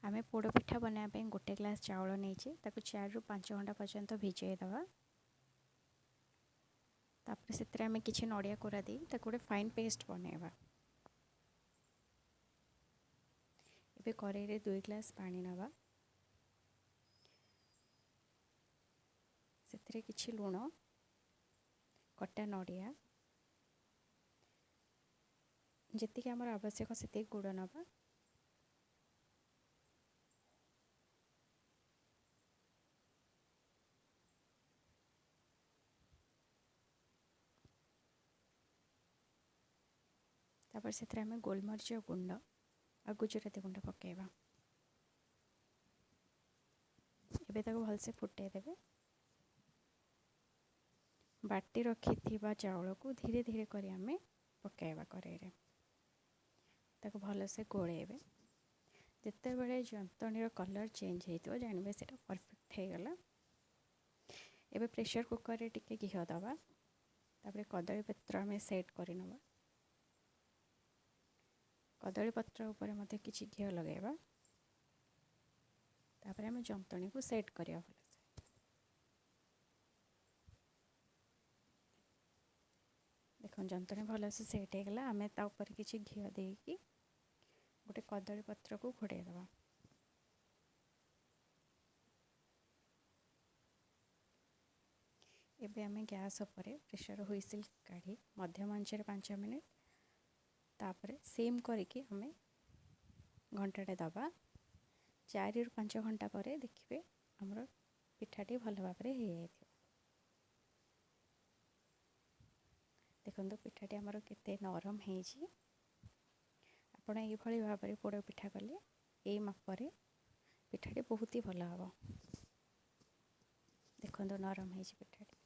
आमे पोड़ पिठा बनाया गोटे ग्लास चाउल नहीं 4 ରୁ 5 घंटा पर्यंत भिजई दवा। तापर से आम कि नड़िया कोरा दी गोटे फाइन पेस्ट बनैबा। एबे कड़ाई रे 2 ग्लास पानी नवा। से किछि लुण, कटा नड़िया, जेतिक आमर आवश्यक से गुड़ नवा। तापर से आम गोलमरीच गुंड और गुजराती गुंड पकेबा। एबे ताको भलसे फुटे देबे। बाटी रखी चाउल को धीरे धीरे करी आमे पकेबा कड़ाई रे। ताको भलसे गोलेबे। जिते बड़े जंतनीर कलर चेंज होइतो जानबे सेटा परफेक्ट हो गला। एबे प्रेशर कुकर रे टिके घी दबा। तापर कदली पत्र आमे सेट करि नबा। कदली पत्र ऊपर मते किछि घी लगेबा। तापर आमे जंतनी को सेट करिया भलसे। देखो जंतनी भलसे सेट हो गला। आमे ता ऊपर किछि घी देकी गोटे कदली पत्र को घोड़े दबा। एबे आमे गैस ऊपर प्रेशर हुइसिल काढ़ी मध्यम आंच रे 5 मिनिट तापर सेम करके आमे घंटाटे दबा। 4 ରୁ 5 घंटा पर देखिए हमर पिठाटी भल भाव हो जाइथिबो। देखो पिठाटी आमर केते नरम हेजी। आपण एई भली भाव रे पोड़ पिठा कले एई मापरे पिठाटी बहुत ही भल हबो। देखो नरम हेजी पिठाटी।